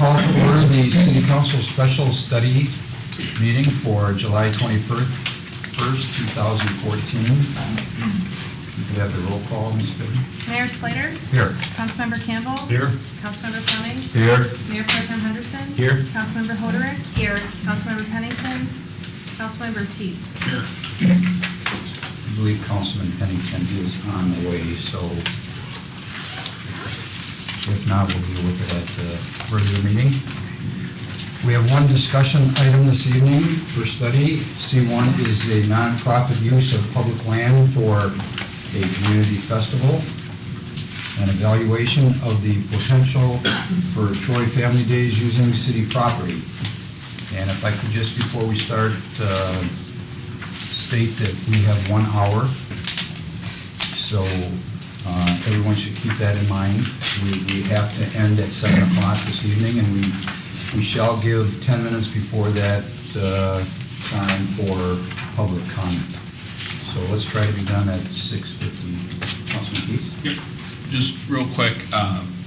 call to order the City Council Special Study Meeting for July 21st, 2014. You could have the roll call, Ms. Bidden. Mayor Slater? Here. Councilmember Campbell? Here. Councilmember Fleming? Here. Mayor Pro Tem Henderson? Here. Councilmember Hoderick? Here. Councilmember Pennington? Councilmember Teets? Here. I believe Councilman Pennington is on the way, so if not, we'll deal with it at the regular meeting. We have one discussion item this evening for study. C1 is a nonprofit use of public land for a community festival, an evaluation of the potential for Troy Family Days using city property. And if I could just, before we start, state that we have 1 hour, so everyone should keep that in mind. We have to end at 7 o'clock this evening, and we shall give 10 minutes before that time for public comment. So let's try to be done at 6:50. Councilman Keith? Yep. Just real quick,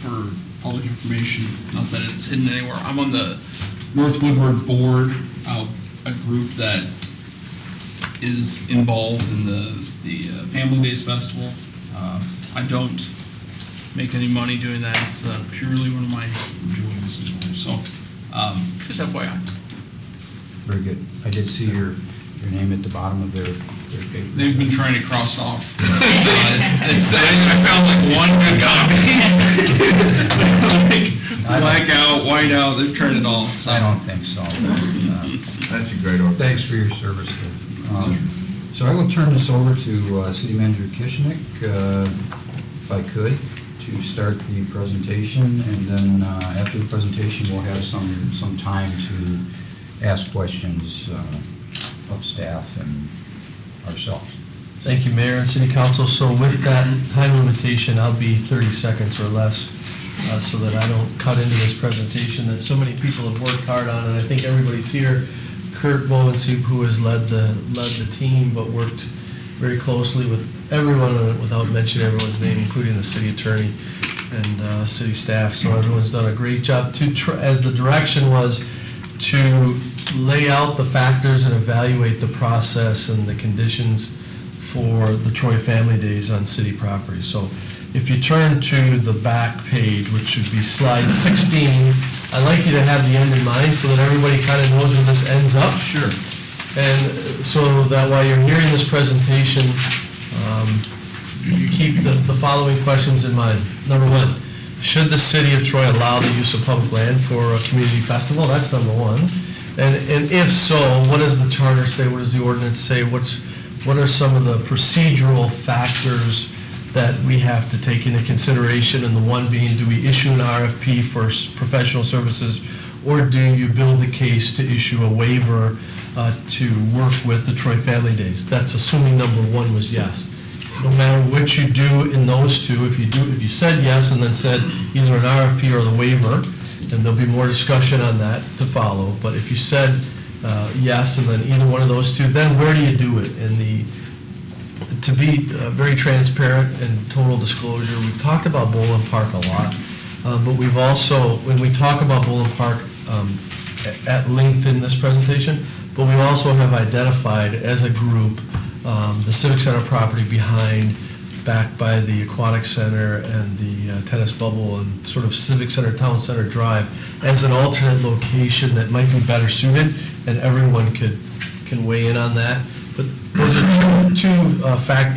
for public information, not that it's hidden anywhere, I'm on the North Woodward board, a group that is involved in the Family Days Festival. I don't make any money doing that. It's purely one of my enjoyments in life. So, just FYI. Very good. I did see your name at the bottom of their paper. They've been trying to cross off. I found like one good copy. Black out, white out, they've tried it all. So. I don't think so. That's a great order. Thanks for your service. So I will turn this over to City Manager Kishnick, if I could, to start the presentation, and then after the presentation, we'll have some time to ask questions of staff and ourselves. Thank you, Mayor and City Council. So with that time limitation, I'll be 30 seconds or less so that I don't cut into this presentation that so many people have worked hard on, and I think everybody's here. Kurt Bovensieb, who has led the team, but worked very closely with everyone without mentioning everyone's name, including the city attorney and city staff. So everyone's done a great job. As the direction was to lay out the factors and evaluate the process and the conditions for the Troy Family Days on city property. So if you turn to the back page, which should be slide 16, I'd like you to have the end in mind so that everybody kind of knows where this ends up. Sure. And so that while you're hearing this presentation, you keep the following questions in mind. Number one, should the city of Troy allow the use of public land for a community festival? That's number one. And if so, what does the charter say? What does the ordinance say? What are some of the procedural factors that we have to take into consideration? And the one being, do we issue an RFP for professional services, or do you build the case to issue a waiver to work with the Troy Family Days? That's assuming number one was yes. No matter what you do in those two, if you said yes and then said either an RFP or the waiver, and there'll be more discussion on that to follow, but if you said yes and then either one of those two, then where do you do it? And to be very transparent and total disclosure, we've talked about Bowlin Park a lot, but we've also, when we talk about Bowlin Park at length in this presentation, but we also have identified as a group the Civic Center property behind, back by the Aquatic Center and the tennis bubble and sort of Civic Center, Town Center Drive as an alternate location that might be better suited, and everyone can weigh in on that. But those are two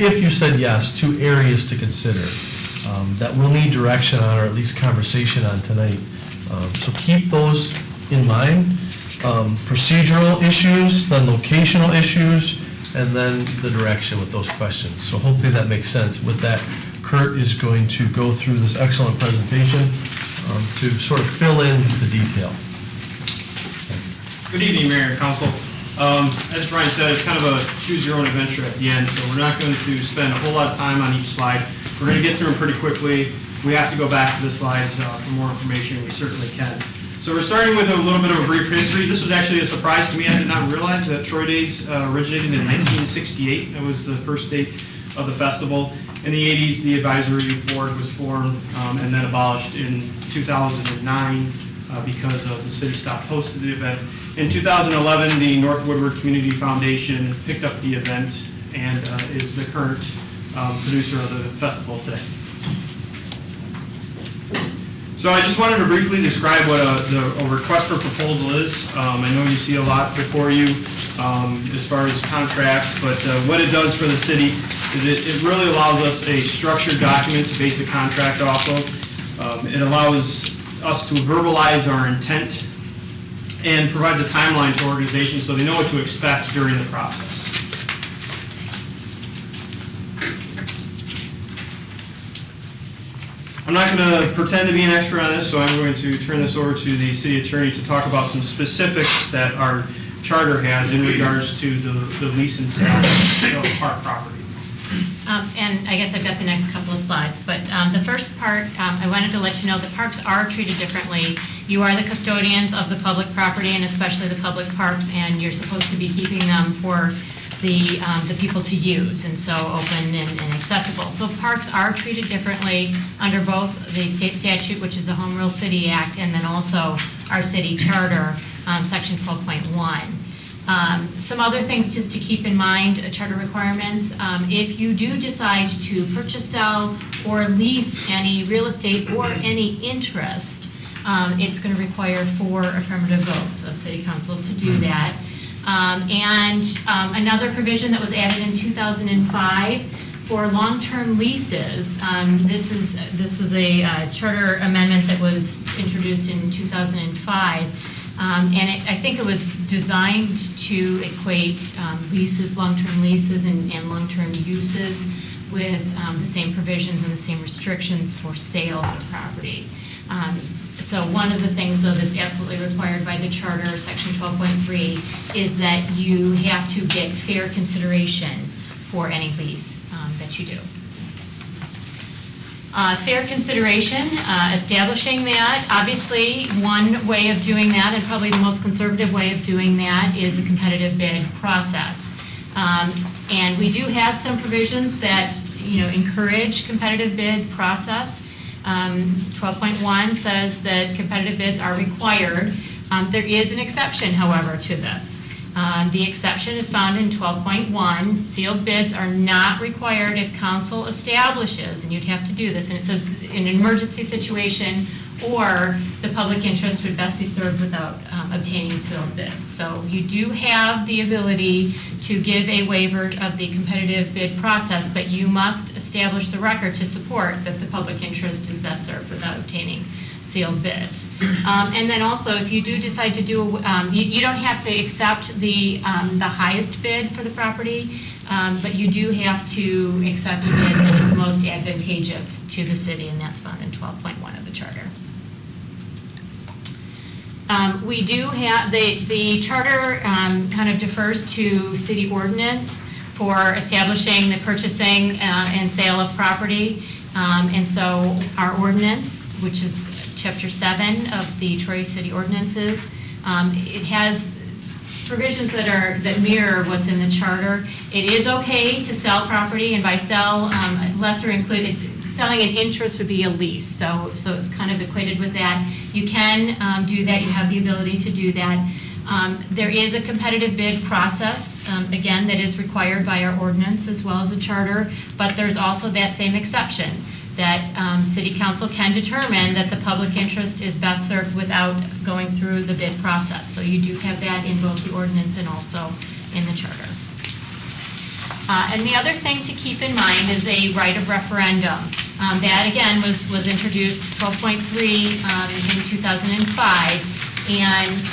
if you said yes, two areas to consider that we'll need direction on, or at least conversation on tonight. So keep those in mind. Procedural issues, then locational issues, and then the direction with those questions. So hopefully that makes sense. With that, Kurt is going to go through this excellent presentation to sort of fill in the detail. Good evening, Mayor and Council. As Brian said, it's kind of a choose your own adventure at the end, so we're not going to spend a whole lot of time on each slide. We're going to get through them pretty quickly. We have to go back to the slides for more information. We certainly can. So we're starting with a little bit of a brief history. This was actually a surprise to me. I did not realize that Troy Days originated in 1968. That was the first date of the festival. In the 80s, the advisory board was formed and then abolished in 2009. because of the city stopped hosting the event. In 2011, the North Woodward Community Foundation picked up the event and is the current producer of the festival today. So I just wanted to briefly describe what a request for proposal is. I know you see a lot before you as far as contracts, but what it does for the city is it really allows us a structured document to base a contract off of. It allows us to verbalize our intent and provides a timeline to organizations so they know what to expect during the process. I'm not going to pretend to be an expert on this, so I'm going to turn this over to the city attorney to talk about some specifics that our charter has in regards to the lease and sale of park property. And I guess I've got the next couple of slides, but the first part, I wanted to let you know the parks are treated differently. You are the custodians of the public property and especially the public parks, and you're supposed to be keeping them for the people to use, and so open and accessible. So parks are treated differently under both the state statute, which is the Home Rule City Act, and then also our city charter, section 12.1. Some other things just to keep in mind, charter requirements. If you do decide to purchase, sell, or lease any real estate or any interest, it's going to require 4 affirmative votes of city council to do that. Another provision that was added in 2005 for long-term leases. This was a charter amendment that was introduced in 2005. I think it was designed to equate leases, long-term leases, and long-term uses with the same provisions and the same restrictions for sales of property. So one of the things, though, that's absolutely required by the charter, section 12.3, is that you have to get fair consideration for any lease that you do. Fair consideration, establishing that. Obviously, one way of doing that, and probably the most conservative way of doing that, is a competitive bid process. And we do have some provisions that encourage competitive bid process. 12.1 says that competitive bids are required. There is an exception, however, to this. The exception is found in 12.1. Sealed bids are not required if council establishes, and you'd have to do this, and it says in an emergency situation or the public interest would best be served without obtaining sealed bids. So you do have the ability to give a waiver of the competitive bid process, but you must establish the record to support that the public interest is best served without obtaining sealed bids. And then also, if you do decide to do, you don't have to accept the highest bid for the property, but you do have to accept a bid that is most advantageous to the city, and that's found in 12.1 of the charter. We do have, the charter kind of defers to city ordinance for establishing the purchasing and sale of property. And so our ordinance, which is Chapter 7 of the Troy City Ordinances, it has provisions that mirror what's in the charter. It is okay to sell property, and by sell, lesser included, selling an interest would be a lease, so it's kind of equated with that. You can do that, you have the ability to do that. There is a competitive bid process, again, that is required by our ordinance as well as the charter, but there's also that same exception that city council can determine that the public interest is best served without going through the bid process. So you do have that in both the ordinance and also in the charter. And the other thing to keep in mind is a right of referendum. That again was introduced 12.3 in 2005, and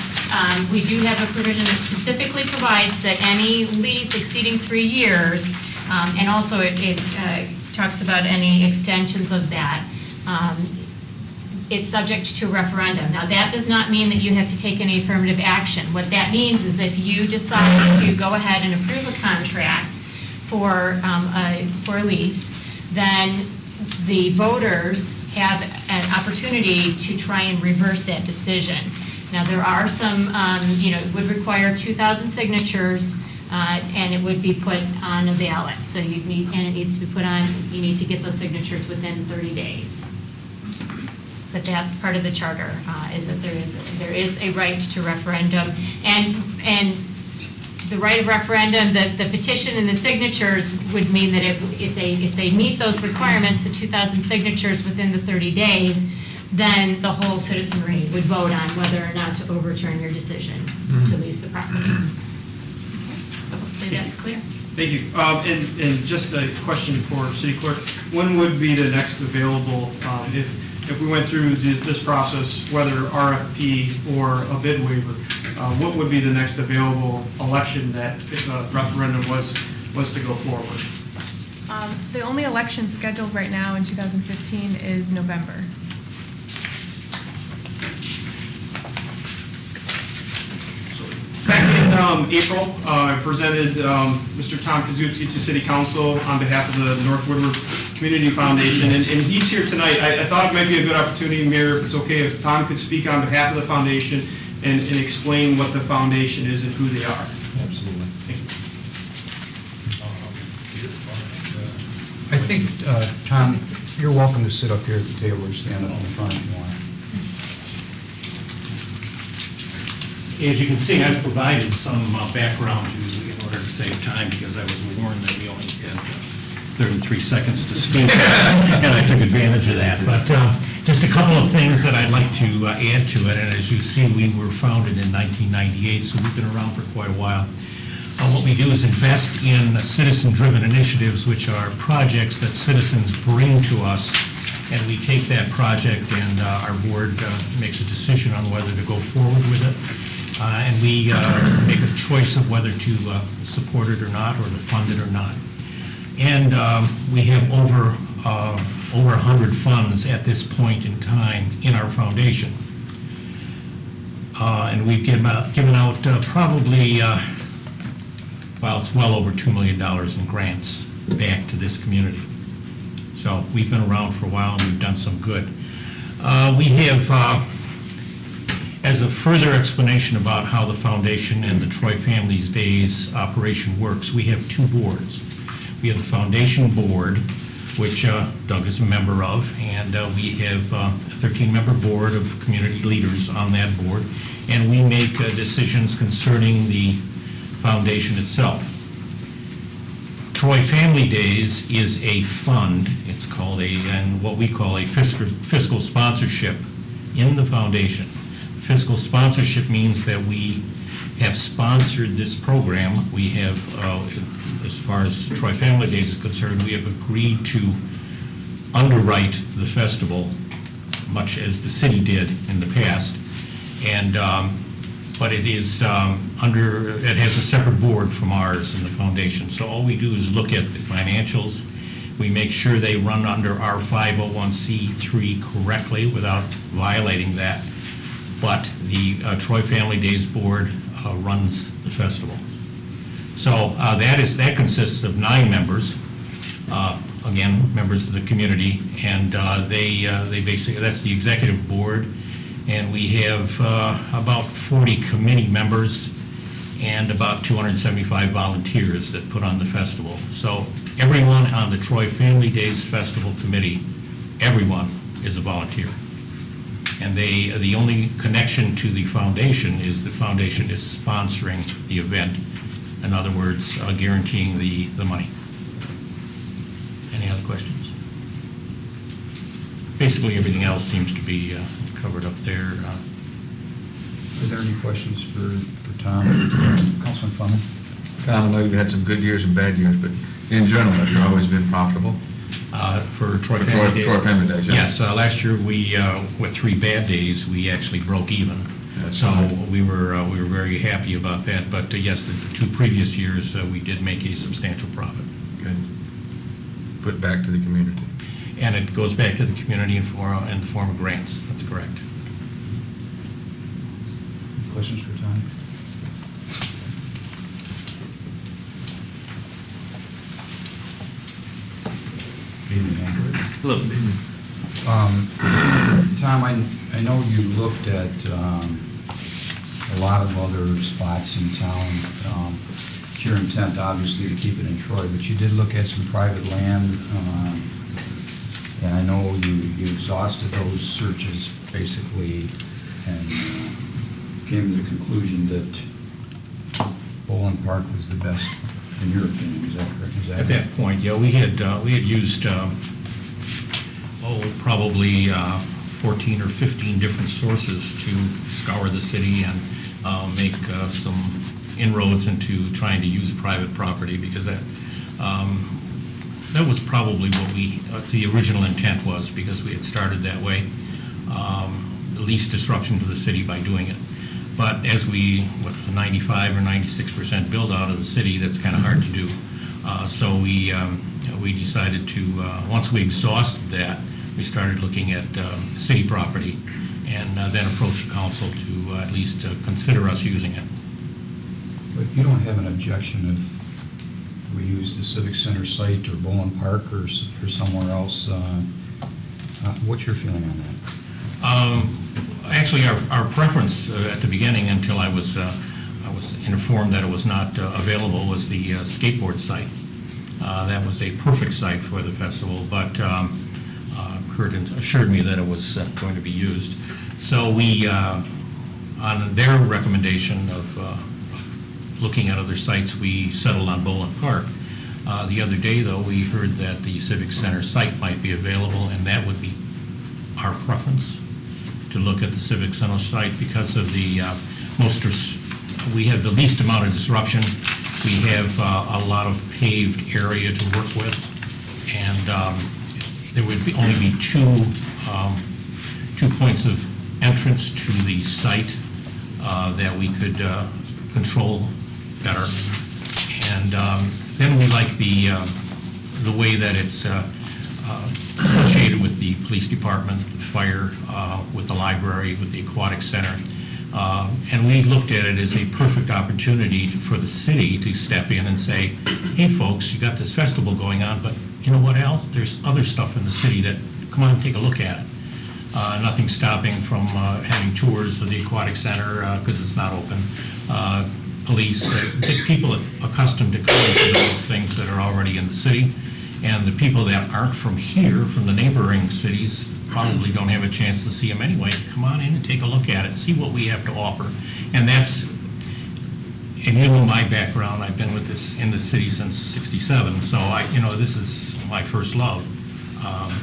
we do have a provision that specifically provides that any lease exceeding 3 years, and also it talks about any extensions of that, it's subject to referendum. Now that does not mean that you have to take any affirmative action. What that means is if you decide to go ahead and approve a contract for a lease, then the voters have an opportunity to try and reverse that decision. Now there are some, it would require 2,000 signatures, and it would be put on a ballot. So it needs to be put on, you need to get those signatures within 30 days but that's part of the charter, is that there is a right to referendum. And the right of referendum, the petition and the signatures would mean that if they meet those requirements, the 2,000 signatures within the 30 days, then the whole citizenry would vote on whether or not to overturn your decision to lease the property. So hopefully that's clear. Thank you. And just a question for City Clerk. When would be the next available, if we went through this process, whether RFP or a bid waiver, what would be the next available election that if a referendum was to go forward? The only election scheduled right now in 2015 is November. Back in April, I presented Mr. Tom Kaczewski to City Council on behalf of the North Woodward Community Foundation, and he's here tonight. I thought it might be a good opportunity, Mayor, if it's okay, if Tom could speak on behalf of the foundation and explain what the foundation is and who they are. Absolutely. Thank you. I think, Tom, you're welcome to sit up here at the table or stand up in the front if you want. As you can see, I've provided some background in order to save time because I was warned that we only had 33 seconds to speak, and I took advantage of that. But just a couple of things that I'd like to add to it. And as you see, we were founded in 1998, so we've been around for quite a while. What we do is invest in citizen-driven initiatives, which are projects that citizens bring to us, and we take that project and our board makes a decision on whether to go forward with it. And we make a choice of whether to support it or not, or to fund it or not. And we have over 100 funds at this point in time in our foundation. And we've given out probably, well, it's well over $2 million in grants back to this community. So we've been around for a while and we've done some good. We have, as a further explanation about how the foundation and the Troy Families Days operation works, we have two boards. We have the foundation board, which Doug is a member of, and we have a 13-member board of community leaders on that board, and we make decisions concerning the foundation itself. Troy Family Days is a fund. It's called and what we call a fiscal sponsorship in the foundation. Fiscal sponsorship means that we have sponsored this program. We have, as far as Troy Family Days is concerned, we have agreed to underwrite the festival, much as the city did in the past. And but it is it has a separate board from ours in the foundation. So all we do is look at the financials. We make sure they run under our 501c3 correctly without violating that. But the Troy Family Days Board runs the festival. So that consists of 9 members, again, members of the community, and they basically, that's the executive board, and we have about 40 committee members and about 275 volunteers that put on the festival. So everyone on the Troy Family Days Festival Committee, everyone is a volunteer. And the only connection to the foundation is the foundation is sponsoring the event. In other words, guaranteeing the money. Any other questions? Basically, everything else seems to be covered up there. Are there any questions for Tom? Councilman Fleming? Tom, I know you've had some good years and bad years, but in general, have you always been profitable? For Troy Family Days? Troy Family Days, yeah. Yes, last year we, with 3 bad days, we actually broke even. That's So fine. we were very happy about that. But yes, the 2 previous years, we did make a substantial profit. Good. Put back to the community. And it goes back to the community in the form of grants. That's correct. Questions for Tom? Hello. Tom, I know you looked at a lot of other spots in town. It's your intent, obviously, to keep it in Troy, but you did look at some private land And I know you exhausted those searches basically and came to the conclusion that Boland Park was the best, in your opinion, is that correct? At that point, yeah, we had used, probably 14 or 15 different sources to scour the city and make some inroads into trying to use private property, because that was probably what the original intent was, because we had started that way. The least disruption to the city by doing it. But as with the 95 or 96% build out of the city, that's kind of hard to do. So we decided to, once we exhausted that, we started looking at city property, and then approached the council to at least consider us using it. But you don't have an objection if we use the Civic Center site or Boland Park or somewhere else? What's your feeling on that? Actually, our preference at the beginning, until I was informed that it was not available, was the skateboard site. That was a perfect site for the festival, but Kurt assured me that it was going to be used. So we, on their recommendation of looking at other sites, we settled on Boland Park. The other day, though, we heard that the Civic Center site might be available, and that would be our preference, to look at the Civic Center site, because of the we have the least amount of disruption. We have a lot of paved area to work with, and there would only be two points of entrance to the site that we could control better. And then we like the way that it's associated with the police department, the fire, with the library, with the aquatic center. And we looked at it as a perfect opportunity for the city to step in and say, hey folks, you got this festival going on, but you know what else? There's other stuff in the city that, come on, take a look at it. Nothing stopping from having tours of the aquatic center because it's not open. Police, get people accustomed to coming to those things that are already in the city. And the people that aren't from here, from the neighboring cities, probably don't have a chance to see them anyway. Come on in and take a look at it, see what we have to offer. And and you know my background, I've been with this in the city since '67, so this is my first love.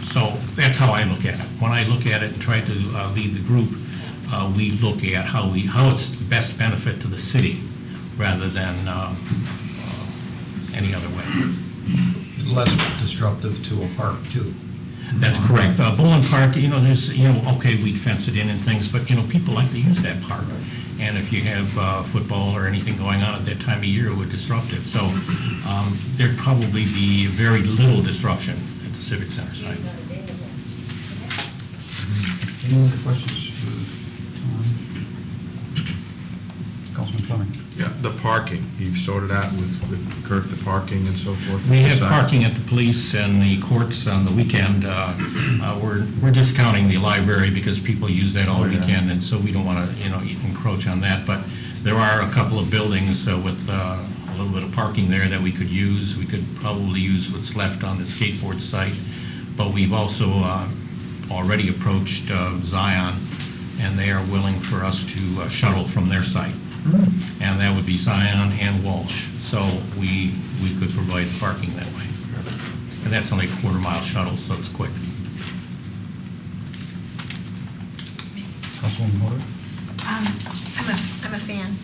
So that's how I look at it. When I look at it and try to lead the group, we look at how it's the best benefit to the city rather than any other way. Less disruptive to a park, too. That's correct. Boland Park, there's, okay, we'd fence it in and things, but, people like to use that park. And if you have football or anything going on at that time of year, it would disrupt it. So there'd probably be very little disruption at the Civic Center site. Any other questions for Tom? Councilman Fleming? Yeah, the parking, you've sorted out with Kurt, the parking and so forth? We have parking at the police and the courts on the weekend. We're discounting the library because people use that all weekend, and so we don't want to, encroach on that. But there are a couple of buildings with a little bit of parking there that we could use. We could probably use what's left on the skateboard site. But we've also already approached Zion, and they are willing for us to shuttle from their site. And that would be Zion and Walsh. So we could provide parking that way. And that's only a quarter-mile shuttle, so it's quick. Councilwoman Moore? I'm a fan.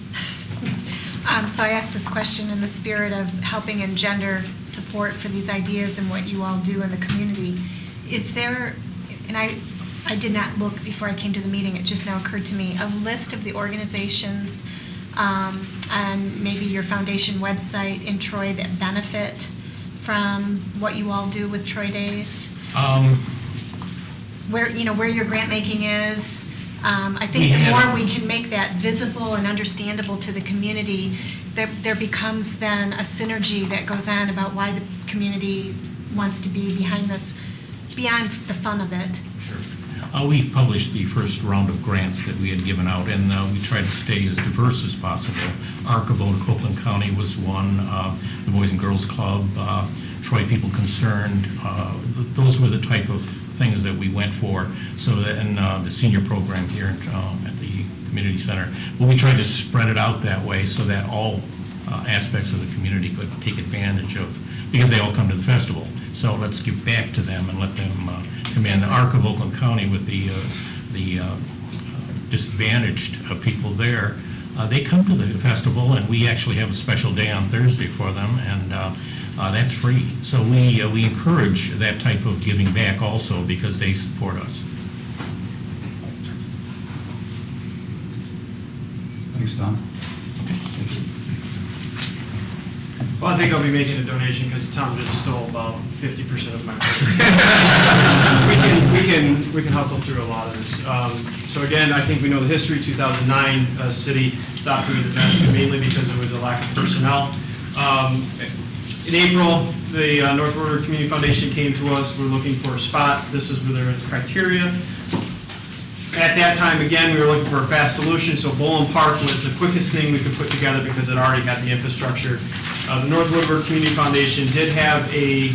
So I asked this question in the spirit of helping engender support for these ideas and what you all do in the community. Is there, and I did not look before I came to the meeting, it just now occurred to me, a list of the organizations and maybe your foundation website in Troy that benefit from what you all do with Troy Days? Where your grant making is. I think the more we can make that visible and understandable to the community, there becomes then a synergy that goes on about why the community wants to be behind this, beyond the fun of it. Sure. We've published the first round of grants that we had given out, and we tried to stay as diverse as possible. ARC of Copeland County was one, the Boys and Girls Club, Troy People Concerned. Those were the type of things that we went for. So that, and the senior program here at the community center. But we tried to spread it out that way so that all aspects of the community could take advantage of, because they all come to the festival. So let's give back to them and let them come in. The ARC of Oakland County with the disadvantaged people there, they come to the festival, and we actually have a special day on Thursday for them, and that's free. So we encourage that type of giving back also because they support us. Thanks, Don. Well, I think I'll be making a donation because Tom just stole about 50% of my purchase. we can hustle through a lot of this. So again, I think we know the history. 2009, city stopped doing the event mainly because there was a lack of personnel. In April, the North Woodward Community Foundation came to us. We're looking for a spot. This is where their criteria. At that time, again, we were looking for a fast solution, so Boland Park was the quickest thing we could put together because it already had the infrastructure. The North Woodward Community Foundation did have a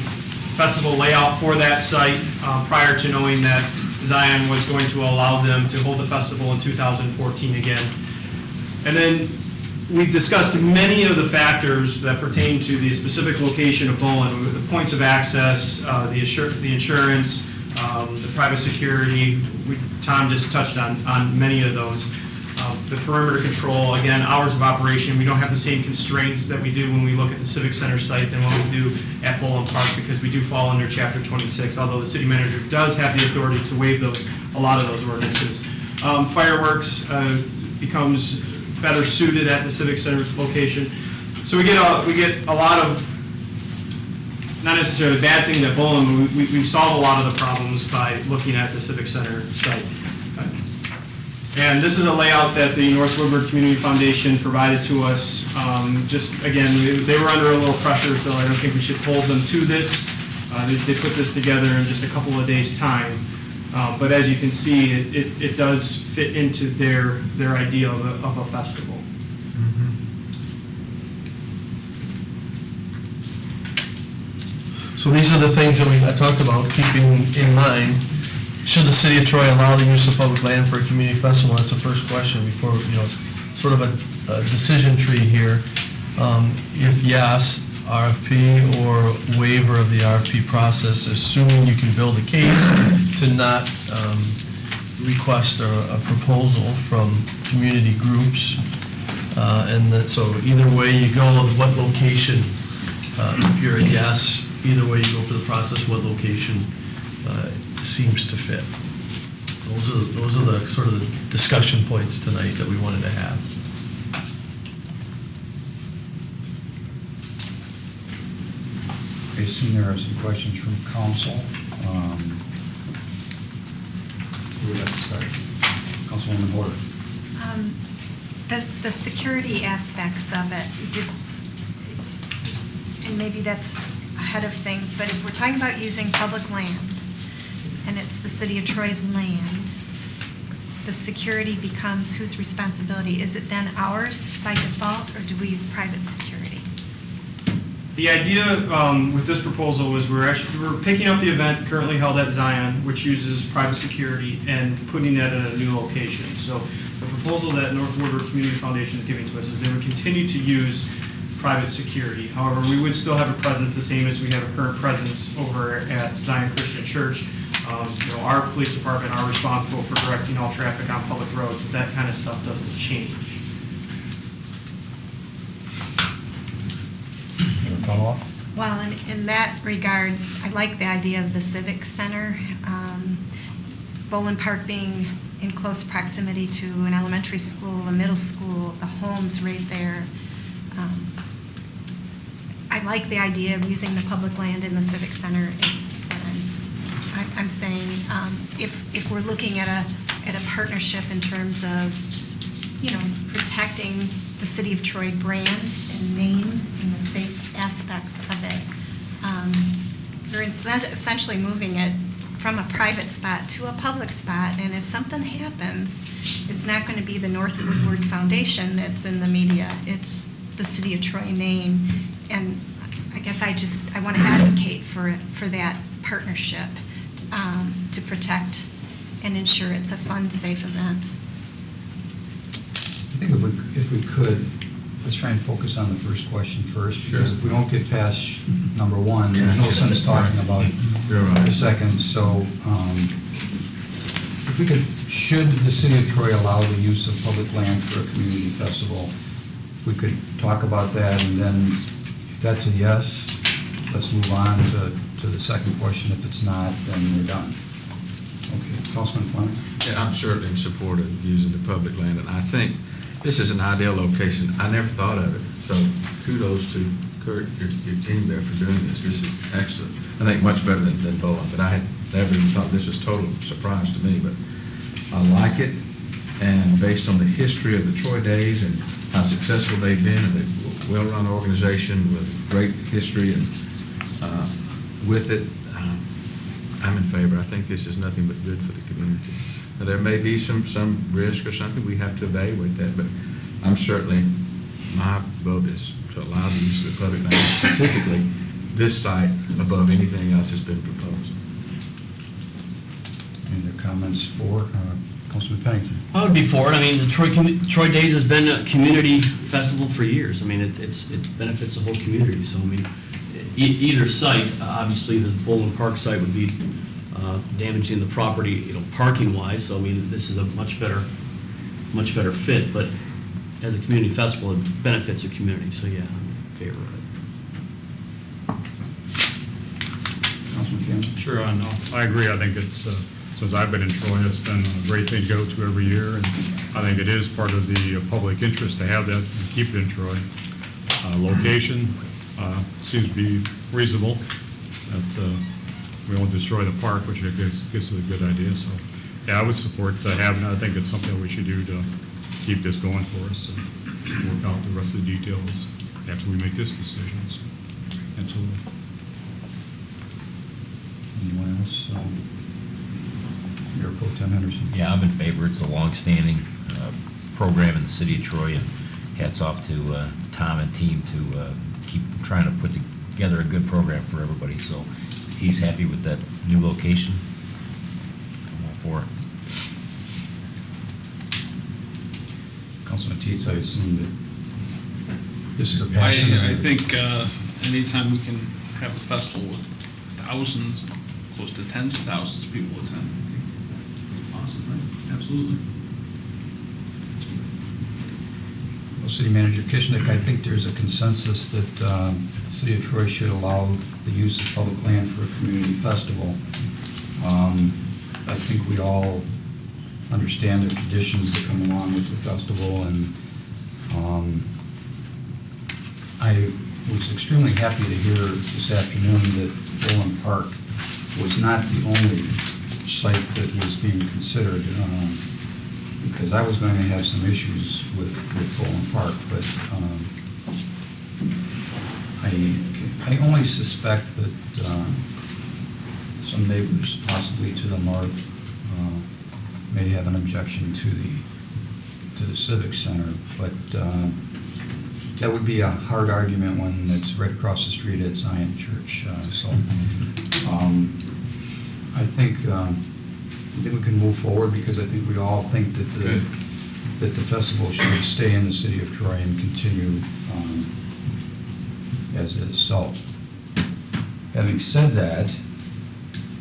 festival layout for that site prior to knowing that Zion was going to allow them to hold the festival in 2014 again. And then we've discussed many of the factors that pertain to the specific location of Boland, the points of access, the insurance, the private security. Tom just touched on many of those. The perimeter control, again, hours of operation. We don't have the same constraints that we do when we look at the Civic Center site than what we do at Boland Park because we do fall under Chapter 26, although the city manager does have the authority to waive a lot of those ordinances. Fireworks becomes better suited at the Civic Center's location. So we get a lot of, not necessarily a bad thing that Boland, we solve a lot of the problems by looking at the Civic Center site. And this is a layout that the North Woodward Community Foundation provided to us. Just, again, they were under a little pressure, so I don't think we should hold them to this. They put this together in just a couple of days' time. But as you can see, it does fit into their idea of a festival. So these are the things that I talked about, keeping in mind. Should the city of Troy allow the use of public land for a community festival? That's the first question before, sort of a decision tree here. If yes, RFP or waiver of the RFP process, assuming you can build a case to not request a proposal from community groups. So either way you go, what location, if you're a yes, either way you go for the process, what location seems to fit. Those are the sort of the discussion points tonight that we wanted to have. I assume there are some questions from council. Who would like to start? Councilwoman Porter. The security aspects of it, and maybe that's ahead of things, but if we're talking about using public land, and it's the city of Troy's land, the security becomes whose responsibility? Is it then ours by default, or do we use private security? The idea with this proposal was we're picking up the event currently held at Zion, which uses private security, and putting that in a new location. So the proposal that North Woodward Community Foundation is giving to us is they would continue to use private security. However, we would still have a presence the same as we have a current presence over at Zion Christian Church. Our police department are responsible for directing all traffic on public roads. That kind of stuff doesn't change. Follow up? Well, in that regard, I like the idea of the Civic Center. Boland Park being in close proximity to an elementary school, a middle school, the homes right there. I like the idea of using the public land in the Civic Center. Is what I'm saying. If we're looking at a partnership in terms of, protecting the City of Troy brand and name and the safe aspects of it, we're essentially moving it from a private spot to a public spot, and if something happens, it's not going to be the North Woodward Foundation that's in the media. It's the City of Troy name, and I guess I want to advocate for that partnership to protect and ensure it's a fun, safe event. I think if we could, let's try and focus on the first question first. Sure. Because if we don't get past number one, there's no sense talking about You're right. the second. So if we could, should the City of Troy allow the use of public land for a community festival? If we could talk about that, and then if that's a yes, let's move on to the second question. If it's not, then we're done. Okay, Councilman Fleming? Yeah, I'm certainly in support of using the public land, and I think this is an ideal location. I never thought of it, so kudos to Kurt, your team there for doing this. This is excellent. I think much better than Bowling, but I had never even thought, this was a total surprise to me, but I like it, and based on the history of the Troy Days and how successful they've been, and a well-run organization with great history, and with it, I'm in favor. I think this is nothing but good for the community. Now, there may be some risk or something, we have to evaluate that, but I'm certainly, my vote is to allow the use of the public land, specifically this site above anything else that's been proposed. Any other comments for Councilman Pennington? I would be for it. I mean, the Troy Days has been a community festival for years. I mean, it benefits the whole community. So, I mean, either site, obviously the Bowling Park site would be damaging the property, parking-wise. So, I mean, this is a much better fit. But as a community festival, it benefits the community. So, yeah, I'm in favor of it. Councilman Campbell? Sure, I agree. I think it's, since I've been in Troy, it's been a great thing to go to every year, and I think it is part of the public interest to have that and keep it in Troy. Location seems to be reasonable, that we won't destroy the park, which I guess is a good idea. So, yeah, I would support having it. I think it's something that we should do to keep this going for us and work out the rest of the details after we make this decision. So, absolutely. Anyone else? Mayor Pro Tem Henderson? Yeah, I'm in favor. It's a long-standing program in the city of Troy, and hats off to Tom and team to keep trying to put together a good program for everybody. So if he's happy with that new location, I'm all for it. Councilman Teets, I assume that this is a passion. I think anytime we can have a festival with thousands, close to tens of thousands of people attend, I think it's awesome, right? Absolutely. Well, City Manager Kishnick, I think there's a consensus that the City of Troy should allow the use of public land for a community festival. I think we all understand the traditions that come along with the festival, and I was extremely happy to hear this afternoon that Bowling Park was not the only site that was being considered, because I was going to have some issues with Bowling Park, but I only suspect that some neighbors, possibly to the north, may have an objection to the Civic Center, but that would be a hard argument when it's right across the street at Zion Church. I think we can move forward, because I think we all think that the festival should stay in the city of Troy and continue as is. So, having said that,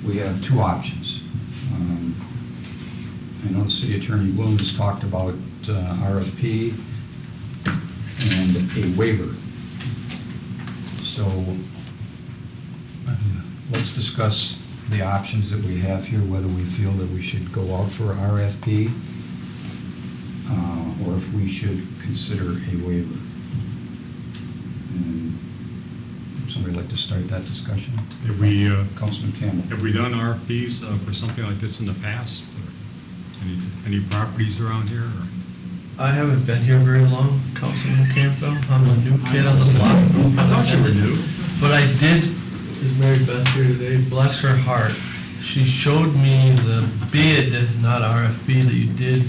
we have two options. I know the city attorney Bloom has talked about RFP and a waiver. So let's discuss the options that we have here, whether we feel that we should go out for RFP or if we should consider a waiver. And somebody like to start that discussion? Have we, Councilman Campbell. have we done RFPs for something like this in the past? Or any properties around here? Or? I haven't been here very long, Councilman Campbell. I'm a new kid on the block. I thought you were new. But I did, is Mary Beth here today? Bless her heart. She showed me the bid, not RFP, that you did,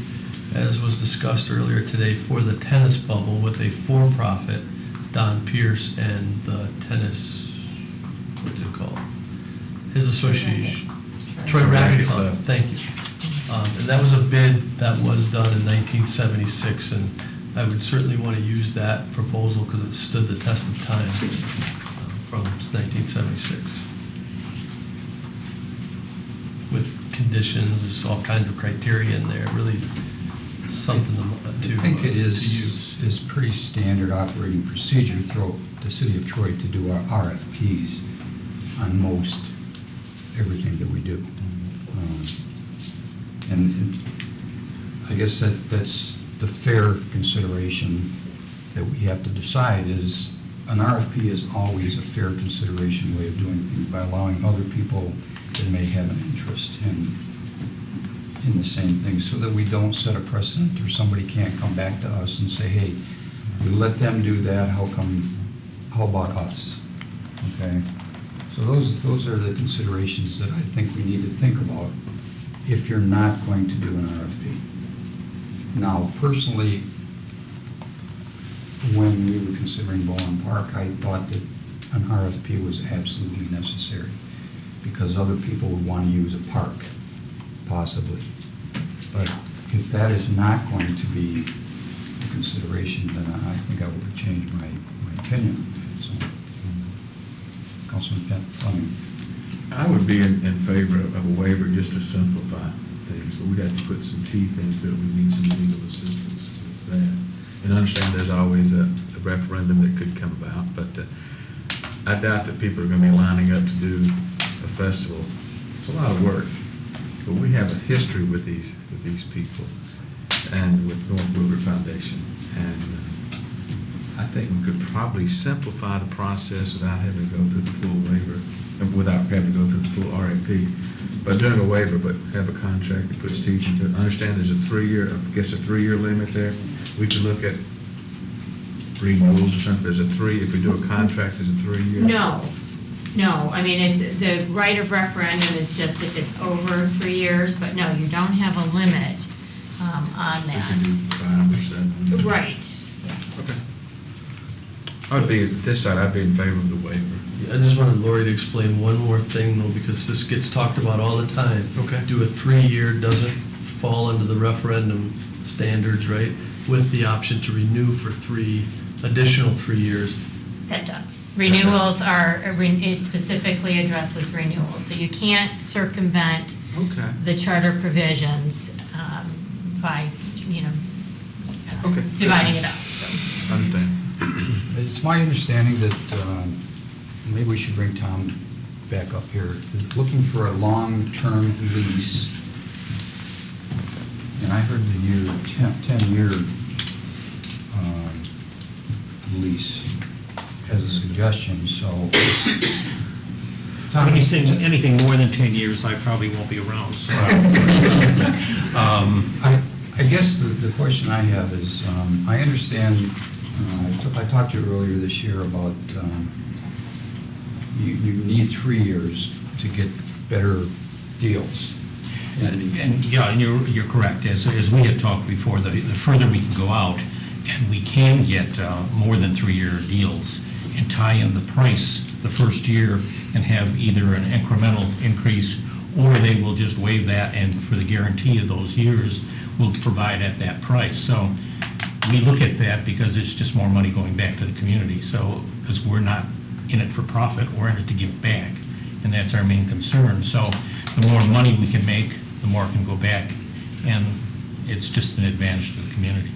as was discussed earlier today, for the tennis bubble with a for-profit, Don Pierce, and the tennis, what's it called? His association, Troy Racket Club, thank you. And that was a bid that was done in 1976, and I would certainly want to use that proposal because it stood the test of time from 1976. With conditions, there's all kinds of criteria in there, really something to I think it to use. is pretty standard operating procedure throughout the city of Troy to do our RFPs on most everything that we do. And I guess that's the fair consideration that we have to decide is an RFP is always a fair consideration way of doing things by allowing other people that may have an interest in the same thing so that we don't set a precedent or somebody can't come back to us and say, hey, we let them do that, how about us? Okay? So those are the considerations that I think we need to think about if you're not going to do an RFP. Now, personally, when we were considering Bowen Park, I thought that an RFP was absolutely necessary because other people would want to use a park, possibly. But if that is not going to be a consideration, then I think I would change my opinion. So, Councilman Fleming. I would be in favor of a waiver just to simplify things, but we'd have to put some teeth into it. We need some legal assistance with that. And understand there's always a referendum that could come about, but I doubt that people are going to be lining up to do a festival. It's a lot of work, but we have a history with these people and with North Woodward Foundation. And I think we could probably simplify the process without having to go through the full waiver, without having to go through the full RFP. But doing a waiver, but have a contract that puts teeth into it. Understand there's a 3-year limit there. We could look at renewals or something. There's a 3, if we do a contract, there's a 3-year. No, I mean, it's, the right of referendum is just if it's over 3 years, but no, you don't have a limit on We that. can do 5 or 7. Right. Okay. I'd be, this side, I'd be in favor of the waiver. I just wanted Lori to explain one more thing though, because this gets talked about all the time. Okay. Do a 3-year, doesn't fall under the referendum standards, right? With the option to renew for additional 3 years. That does. Renewals are, it specifically addresses renewals, so you can't circumvent Okay. the charter provisions by, Okay. dividing it up, so. Understand. It's my understanding that maybe we should bring Tom back up here. Looking for a long-term lease, and I heard the 10-year lease as a suggestion, so. Tom, Anything more than 10 years, I probably won't be around, so. I guess the question I have is, I understand, I talked to you earlier this year about you need 3 years to get better deals. And you're correct. As we had talked before, the further we can go out, and we can get more than 3-year deals and tie in the price the first year and have either an incremental increase, or they will just waive that, and for the guarantee of those years, will provide at that price. So we look at that because it's just more money going back to the community. So, because we're not in it for profit, we're in it to give back, and that's our main concern. So the more money we can make, the more can go back, and it's just an advantage to the community.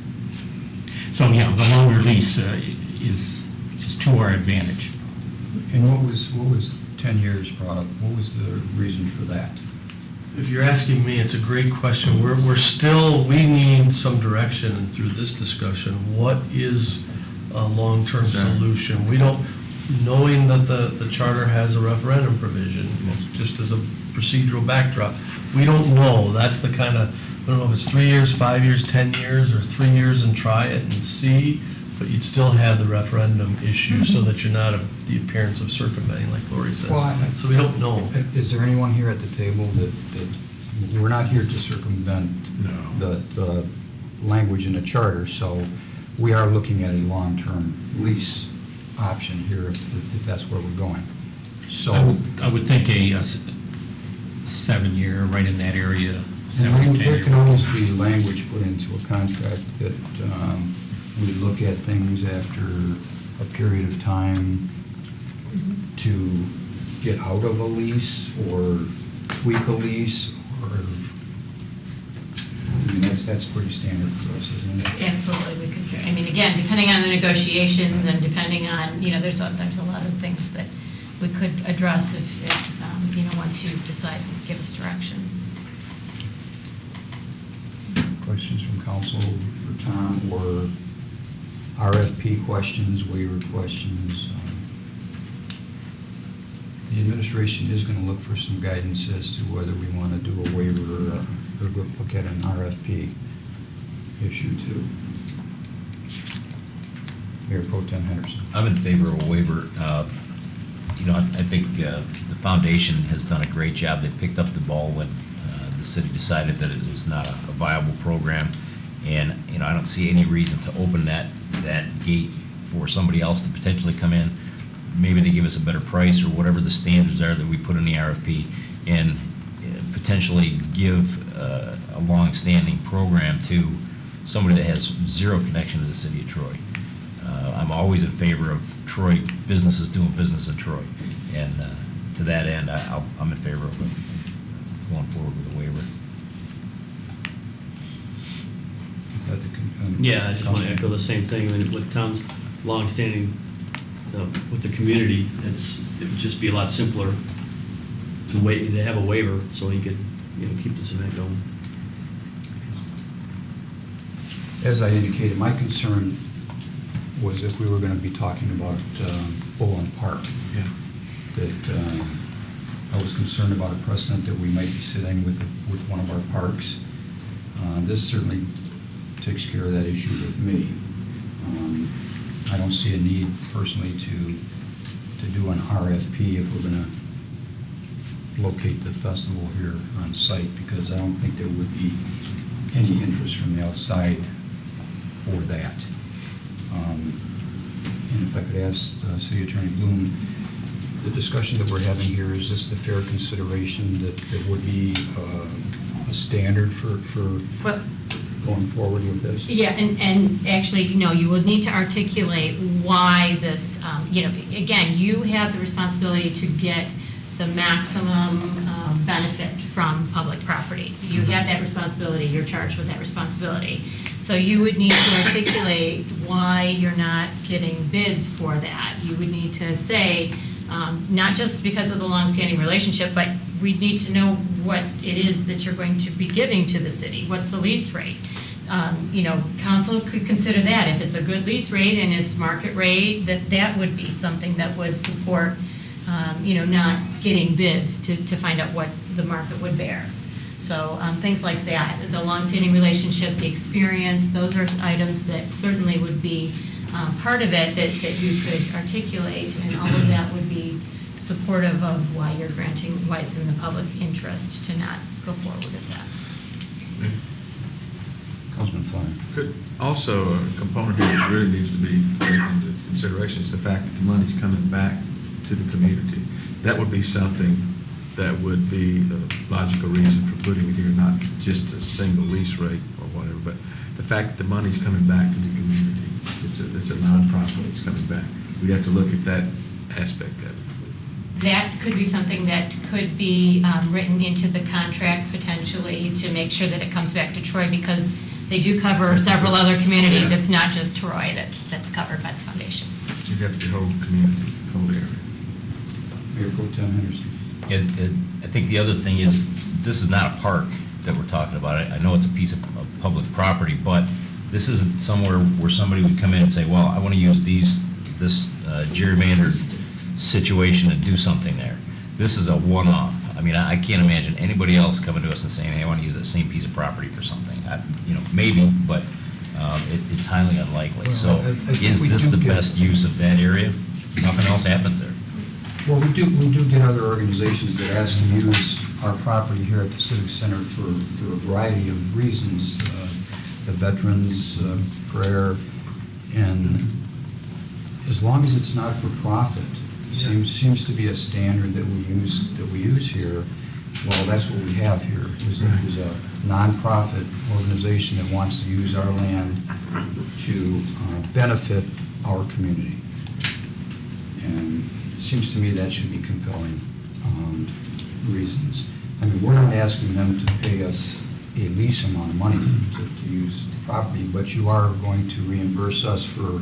So yeah, the longer lease is to our advantage. And what was 10 years brought up? What was the reason for that? If you're asking me, it's a great question. We need some direction through this discussion. What is a long-term solution? We don't, knowing that the charter has a referendum provision, just as a procedural backdrop, we don't know. That's the kind of, I don't know if it's 3 years, 5 years, 10 years, or 3 years and try it and see. but you'd still have the referendum issue so that you're not the appearance of circumventing, like Lori said. Well, So we don't know. Is there anyone here at the table that we're not here to circumvent the language in the charter, so we are looking at a long-term lease option here if that's where we're going. So, I would think a 7-year, right in that area, 7 and to 10 there can year. always be language put into a contract that we look at things after a period of time to get out of a lease or tweak a lease, or, I mean, that's pretty standard for us, isn't it? Absolutely, we could, I mean, again, depending on the negotiations and depending on, there's a lot of things that we could address if once you decide to give us direction. Questions from council for Tom, or RFP questions, waiver questions? The administration is going to look for some guidance as to whether we want to do a waiver or look at an RFP issue too. Mayor Pro Tem Henderson. I'm in favor of a waiver. I think the foundation has done a great job. They picked up the ball when the city decided that it was not a viable program. And, I don't see any reason to open that gate for somebody else to potentially come in. Maybe they give us a better price or whatever the standards are that we put in the RFP, and potentially give a long-standing program to somebody that has zero connection to the city of Troy. I'm always in favor of Troy businesses doing business in Troy, and to that end, I'm in favor of going forward with a waiver. Is that the Yeah, I just want to echo the same thing. I mean, with Tom's longstanding with the community, it would just be a lot simpler to have a waiver so he could keep this event going. As I indicated, my concern was if we were going to be talking about Boland Park. Yeah. That I was concerned about a precedent that we might be setting with one of our parks. This certainly takes care of that issue with me. I don't see a need personally to do an RFP if we're going to locate the festival here on site, because I don't think there would be any interest from the outside for that. And if I could ask City Attorney Bloom, the discussion that we're having here, is this the fair consideration that would be a standard for Well, going forward with this? yeah, and actually, you would need to articulate why this, again, you have the responsibility to get the maximum benefit from public property. You have that responsibility, you're charged with that responsibility. So you would need to articulate why you're not getting bids for that. You would need to say, not just because of the longstanding relationship, but we need to know what it is that you're going to be giving to the city. What's the lease rate? Council could consider that. If it's a good lease rate and it's market rate, that would be something that would support, not getting bids to find out what the market would bear. So things like that, the longstanding relationship, the experience, those are items that certainly would be part of it that you could articulate, and all of that would be supportive of why you're granting, why it's in the public interest to not go forward with that. Councilman Fine. Could also, a component here that really needs to be taken into consideration is the fact that the money's coming back to the community. That would be something that would be a logical reason for putting it here, not just a single lease rate or whatever, but the fact that the money's coming back to the community. It's a nonprofit that's coming back. We'd have to look at that aspect of it. That could be something that could be written into the contract potentially to make sure that it comes back to Troy, because they do cover several other communities. It's not just Troy that's covered by the foundation. You'd have to the whole community, whole area. Mayor Pro Tem Henderson. I think the other thing is, this is not a park that we're talking about. I know it's a piece of public property, but this isn't somewhere where somebody would come in and say, well, I want to use this gerrymandered situation and do something there. This is a one-off. I mean, I can't imagine anybody else coming to us and saying, hey, I want to use that same piece of property for something. Maybe, but It's highly unlikely. So Well, I think is we this do the get- best use of that area? Nothing else happens there. Well, we do get other organizations that ask to use our property here at the Civic Center for a variety of reasons. The Veterans Prayer, and as long as it's not for profit, seems to be a standard that we use here. Well, that's what we have here, is a nonprofit organization that wants to use our land to benefit our community. And it seems to me that should be compelling reasons. I mean, we're not asking them to pay us a lease amount of money to use the property, but you are going to reimburse us for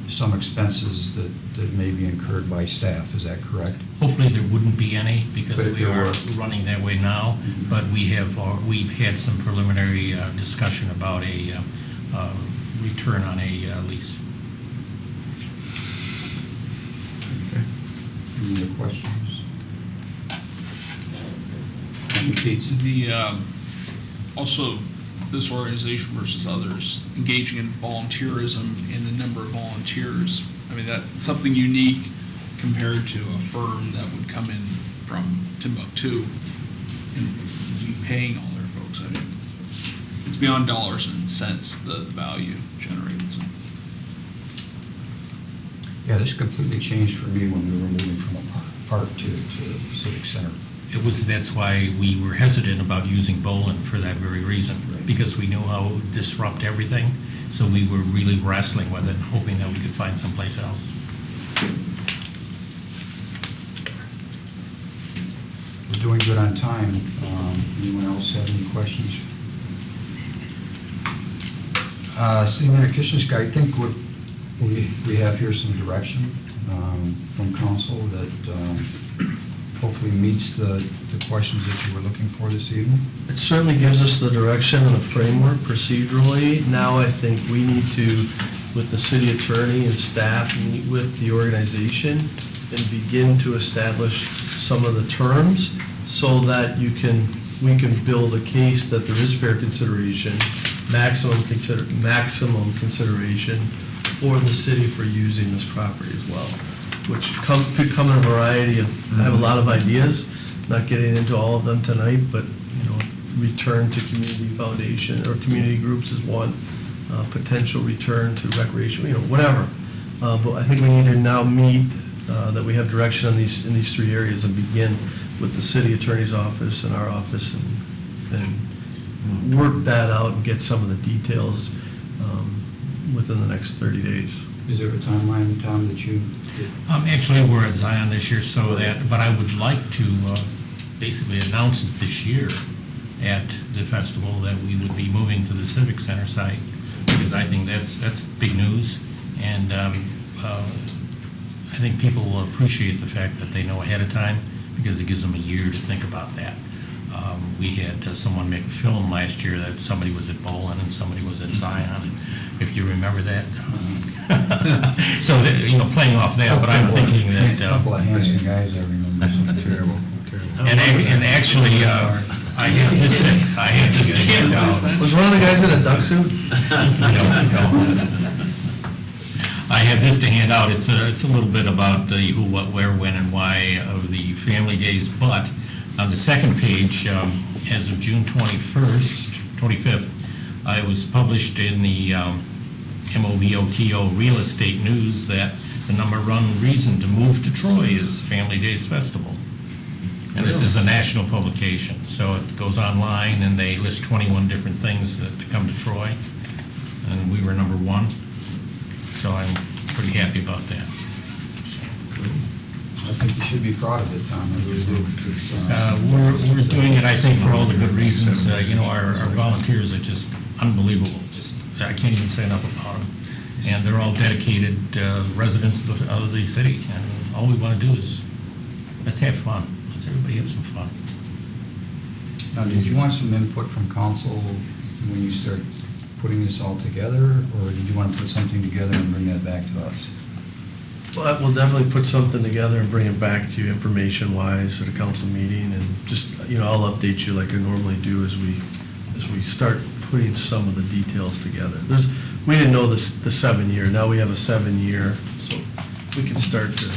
some expenses that may be incurred by staff. Is that correct? Hopefully, there wouldn't be any, because But if we there are were- running that way now, but we've had some preliminary discussion about a return on a lease. Any other questions? Pete? Also, this organization versus others, engaging in volunteerism and the number of volunteers, I mean, that's something unique compared to a firm that would come in from Timbuktu and be paying all their folks. I mean, it's beyond dollars and cents, the value generated. So. Yeah, this completely changed for me when we were moving from a park to Civic Center. That's why we were hesitant about using Boland for that very reason, because we knew how it would disrupt everything. So we were really wrestling with it, hoping that we could find someplace else. We're doing good on time. Anyone else have any questions? City Manager Kishnick, I think what we have here some direction from council that hopefully meets the questions that you were looking for this evening. It certainly gives us the direction and the framework procedurally. Now I think we need to, with the city attorney and staff, meet with the organization and begin to establish some of the terms so that we can build a case that there is fair consideration, maximum consideration for the city for using this property as well, which could come in a variety of, I have a lot of ideas, not getting into all of them tonight, but, return to community foundation or community groups is one, potential return to recreation, whatever. But I think we need to now meet, that we have direction in these three areas and begin with the city attorney's office and our office and work that out and get some of the details within the next 30 days. Is there a timeline, Tom, that you did? Actually, we're at Zion this year, but I would like to basically announce it this year at the festival that we would be moving to the Civic Center site, because I think that's big news, and I think people will appreciate the fact that they know ahead of time, because it gives them a year to think about that. We had someone make a film last year that somebody was at Boland and somebody was at Zion, if you remember that. So, playing off that, but I'm thinking that... A couple of handsome guys, I remember. Terrible. And actually, I had this to hand out. Was one of the guys in a duck suit? No. I have this to hand out. It's a little bit about the who, what, where, when, and why of the family days, but on the second page, as of June 25th, it was published in the MOVOTO Real Estate News that the number one reason to move to Troy is Family Days Festival. And this is a national publication, so it goes online and they list 21 different things to come to Troy, and we were number one, so I'm pretty happy about that. I think you should be proud of it, Tom, I really do. We're doing it, I think, for all the good reasons. Our volunteers are just unbelievable. I can't even say enough about them. And they're all dedicated residents of the city, and all we want to do is, let's have fun. Let's everybody have some fun. Now, did you want some input from council when you start putting this all together, or did you want to put something together and bring that back to us? Well, we'll definitely put something together and bring it back to you information-wise at a council meeting, and just, I'll update you like I normally do as we start putting some of the details together. We didn't know the 7-year, now we have a 7-year, so we can start to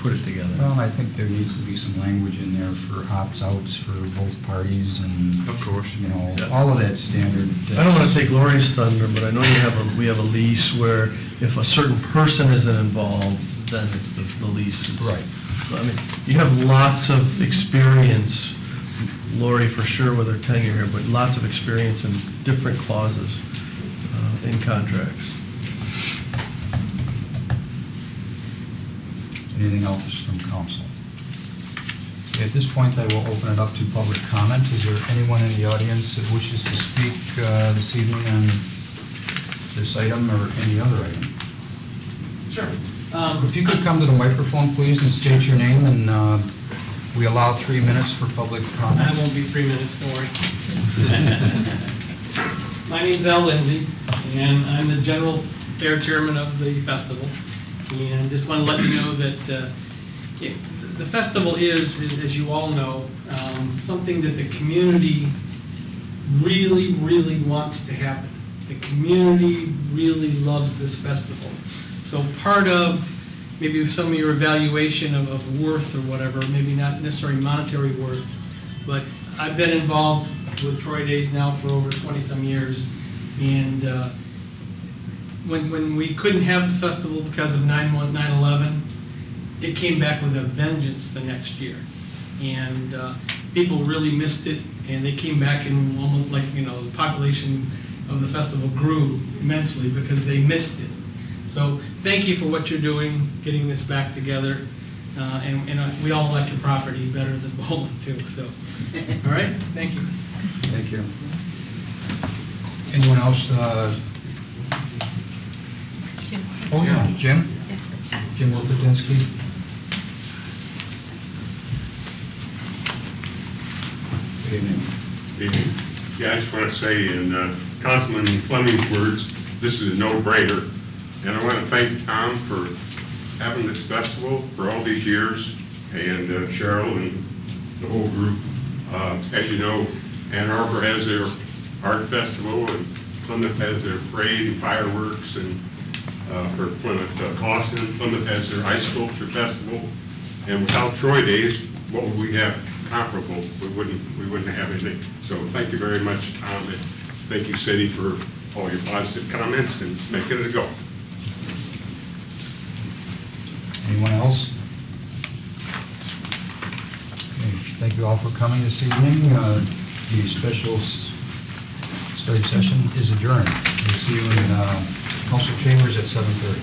put it together. Well, I think there needs to be some language in there for opt-outs for both parties and, Of course. you know, Yeah. all of that standard. I don't want to take Lori's thunder, but I know we have a lease where if a certain person isn't involved, then the lease is. Right. So, I mean, you have lots of experience, Lori for sure with her tenure here, but lots of experience in different clauses in contracts. Anything else from council? Okay, at this point, I will open it up to public comment. Is there anyone in the audience that wishes to speak this evening on this item or any other item? Sure. If you could come to the microphone, please, and state your name, and we allow 3 minutes for public comment. That won't be 3 minutes, don't worry. My name's Al Lindsay, and I'm the general fair chairman of the festival. And just want to let you know that the festival is, as you all know, something that the community really, really wants to happen. The community really loves this festival. So part of maybe some of your evaluation of worth or whatever, maybe not necessarily monetary worth, but I've been involved with Troy Days now for over 20-some years, and when we couldn't have the festival because of 9/11, it came back with a vengeance the next year, and people really missed it, and they came back and almost like, you know, the population of the festival grew immensely because they missed it. So thank you for what you're doing, getting this back together, and we all like the property better than Bowling too. So, all right, thank you. Thank you. Anyone else? Oh, yeah, Jim? Jim Lopatinsky? Good evening. Yeah, I just want to say, in Councilman Fleming's words, this is a no-brainer. And I want to thank Tom for having this festival for all these years, and Cheryl and the whole group. As you know, Ann Arbor has their art festival, and Plymouth has their parade and fireworks, and for Plymouth, Boston, Plymouth has their ice sculpture festival. And without Troy Days, what would we have comparable? We wouldn't have anything. So thank you very much, Tom, and thank you, City, for all your positive comments and making it a go. Anyone else? Okay, thank you all for coming this evening. The special study session is adjourned. We'll see you in council chambers at 7:30.